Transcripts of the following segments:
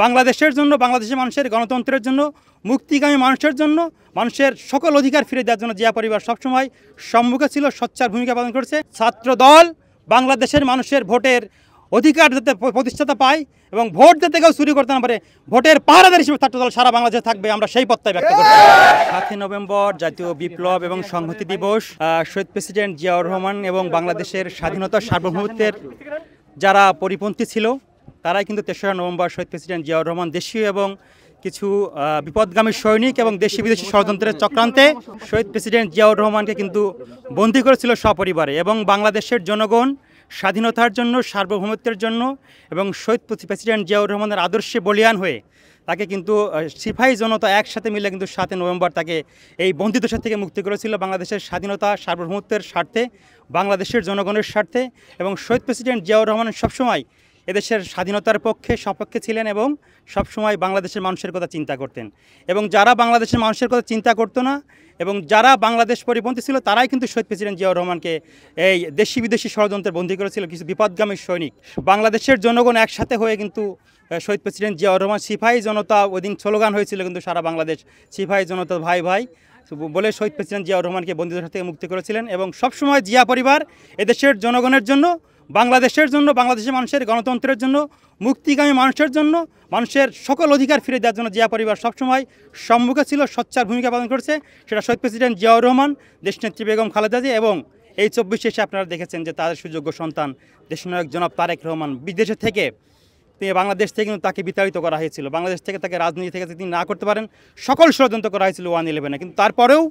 বাংলাদেশের জন্য, বাংলাদেশের মানুষের গণতন্ত্রের জন্য, মুক্তিকামী মানুষের জন্য, মানুষের সকল অধিকার ফিরে দেওয়ার জন্য জিয়া পরিবার সবসময় সম্মুখে ছিল, সোচ্চার ভূমিকা পালন করেছে। ছাত্র দল বাংলাদেশের মানুষের ভোটের অধিকার যাতে প্রতিষ্ঠাতা পায় এবং ভোট দিতে কেউ চুরি করতে না পারে, ভোটের পাহারাদার হিসেবে ছাত্রদল সারা বাংলাদেশে থাকবে, আমরা সেই প্রত্যয় ব্যক্ত করছি। 7ই নভেম্বর জাতীয় বিপ্লব এবং সংহতি দিবস, শহীদ প্রেসিডেন্ট জিয়াউর রহমান এবং বাংলাদেশের স্বাধীনতা সার্বভৌমত্বের যারা পরিপন্থী ছিল তারাই কিন্তু 3রা নভেম্বর শহীদ প্রেসিডেন্ট জিয়াউর রহমান দেশীয় এবং কিছু বিপদগামী সৈনিক এবং দেশি বিদেশি ষড়যন্ত্রের চক্রান্তে শহীদ প্রেসিডেন্ট জিয়াউর রহমানকে কিন্তু বন্দী করেছিল সপরিবারে। এবং বাংলাদেশের জনগণ স্বাধীনতার জন্য, সার্বভৌমত্বের জন্য এবং শহীদ প্রেসিডেন্ট জিয়াউর রহমানের আদর্শে বলিয়ান হয়ে তাকে কিন্তু সিপাহী জনতা একসাথে মিলে কিন্তু 7 নভেম্বর তাকে এই বন্দিদশা থেকে মুক্তি করেছিল বাংলাদেশের স্বাধীনতা সার্বভৌমত্বের স্বার্থে, বাংলাদেশের জনগণের স্বার্থে। এবং শহীদ প্রেসিডেন্ট জিয়াউর রহমান সবসময় এদেশের স্বাধীনতার পক্ষে সপক্ষে ছিলেন এবং সবসময় বাংলাদেশের মানুষের কথা চিন্তা করতেন। এবং যারা বাংলাদেশের মানুষের কথা চিন্তা করতো না এবং যারা বাংলাদেশ পরিপন্থী ছিল তারাই কিন্তু শহীদ প্রেসিডেন্ট জিয়াউর রহমানকে এই দেশি বিদেশি ষড়যন্ত্রে বন্দী করেছিল কিছু বিপদগামী সৈনিক। বাংলাদেশের জনগণ একসাথে হয়ে কিন্তু শহীদ প্রেসিডেন্ট জিয়াউর রহমান সিপাহী জনতা, ওই দিন স্লোগান হয়েছিল কিন্তু সারা বাংলাদেশ, সিপাহী জনতা ভাই ভাই বলে শহীদ প্রেসিডেন্ট জিয়াউর রহমানকে বন্দিদশা থেকে মুক্তি করেছিলেন। এবং সবসময় জিয়া পরিবার এদেশের জনগণের জন্য, বাংলাদেশের জন্য, বাংলাদেশের মানুষের গণতন্ত্রের জন্য, মুক্তিকামী মানুষের জন্য, মানুষের সকল অধিকার ফিরে দেওয়ার জন্য জিয়া পরিবার সবসময় সম্মুখে ছিল, সোচ্চার ভূমিকা পালন করেছে। সেটা শহীদ প্রেসিডেন্ট জিয়াউর রহমান, দেশনেত্রী বেগম খালেদা জিয়া এবং এই 24 এসে আপনারা দেখেছেন যে তাদের সুযোগ্য সন্তান দেশনায়ক জনাব তারেক রহমান বিদেশে থেকে বাংলাদেশ থেকে কিন্তু তাকে বিতাড়িত করা হয়েছিল। বাংলাদেশ থেকে তাকে রাজনীতি থেকে তিনি না করতে পারেন, সকল ষড়যন্ত্র করা হয়েছিল 1/11-এ। কিন্তু তারপরেও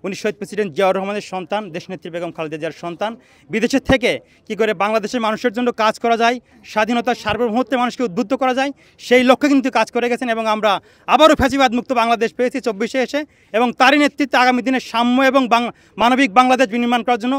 উনি শহীদ প্রেসিডেন্ট জিয়াউর রহমানের সন্তান, দেশনেত্রী বেগম খালেদা জিয়ার সন্তান, বিদেশে থেকে কি করে বাংলাদেশের মানুষের জন্য কাজ করা যায়, স্বাধীনতার সার্বভৌমত্বে মানুষকে উদ্বুদ্ধ করা যায়, সেই লক্ষ্যে কিন্তু কাজ করে গেছেন। এবং আমরা আবারও ফ্যাসিবাদ মুক্ত বাংলাদেশ পেয়েছি 24-এ এসে। এবং তারই নেতৃত্বে আগামী দিনে সাম্য এবং মানবিক বাংলাদেশ বিনির্মাণ করার জন্য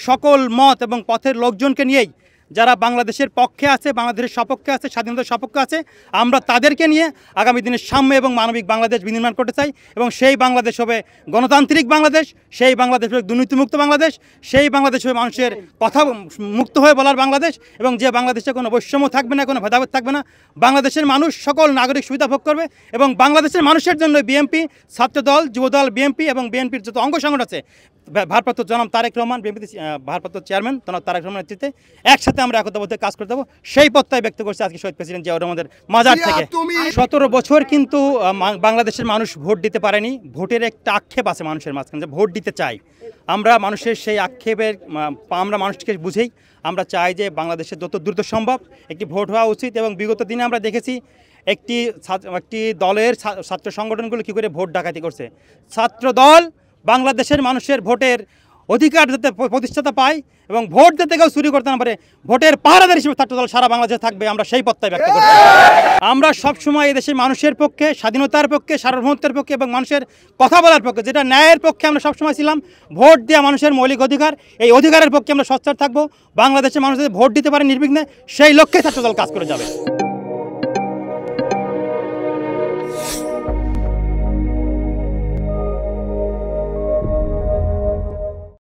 সকল মত এবং পথের লোকজনকে নিয়েই, যারা বাংলাদেশের পক্ষে আছে, বাংলাদেশের সপক্ষে আছে, স্বাধীনতার সপক্ষে আছে, আমরা তাদেরকে নিয়ে আগামী দিনে সাম্য এবং মানবিক বাংলাদেশ বিনির্মাণ করতে চাই। এবং সেই বাংলাদেশ হবে গণতান্ত্রিক বাংলাদেশ, সেই বাংলাদেশ হবে দুর্নীতিমুক্ত বাংলাদেশ, সেই বাংলাদেশ হবে মানুষের কথা মুক্ত হয়ে বলার বাংলাদেশ, এবং যে বাংলাদেশে কোনো বৈষম্য থাকবে না, কোনো ভেদাভেদ থাকবে না, বাংলাদেশের মানুষ সকল নাগরিক সুবিধা ভোগ করবে। এবং বাংলাদেশের মানুষের জন্য বিএনপি, ছাত্রদল, যুবদল, বিএনপি এবং বিএনপির যত অঙ্গ সংগঠন আছে, ভারপ্রাপ্ত জনাব তারেক রহমান, বিএনপি ভারপ্রাপ্ত চেয়ারম্যান জনাব তারেক রহমানের নেতৃত্বে একসাথে আমরা একতাবদ্ধ কাজ করতে দেবো, সেই প্রত্যয় ব্যক্ত করছে আজকে শহীদ প্রেসিডেন্ট জিয়াউর রহমানের মাজার থেকে। 17 বছর কিন্তু বাংলাদেশের মানুষ ভোট দিতে পারেনি। ভোটের একটা আক্ষেপ আছে মানুষের মাঝখানে যে ভোট দিতে চাই। আমরা মানুষের সেই আক্ষেপের আমরা মানুষকে বুঝেই আমরা চাই যে বাংলাদেশে যত দ্রুত সম্ভব একটি ভোট হওয়া উচিত। এবং বিগত দিনে আমরা দেখেছি একটি দলের ছাত্র সংগঠনগুলো কী করে ভোট ডাকাতি করছে। ছাত্র দল বাংলাদেশের মানুষের ভোটের অধিকার যাতে প্রতিষ্ঠাতা পায় এবং ভোট দিতে কেউ চুরি করতে না পারে, ভোটের পাহারাদার হিসেবে ছাত্রদল সারা বাংলাদেশে থাকবে, আমরা সেই প্রত্যয় ব্যক্ত করছি। আমরা সবসময় এদেশের মানুষের পক্ষে, স্বাধীনতার পক্ষে, সার্বভৌমত্বের পক্ষে এবং মানুষের কথা বলার পক্ষে, যেটা ন্যায়ের পক্ষে আমরা সবসময় ছিলাম। ভোট দেওয়া মানুষের মৌলিক অধিকার, এই অধিকারের পক্ষে আমরা সোচ্চার থাকবো। বাংলাদেশের মানুষ যাতে ভোট দিতে পারে নির্বিঘ্নে, সেই লক্ষ্যে ছাত্রদল কাজ করে যাবে।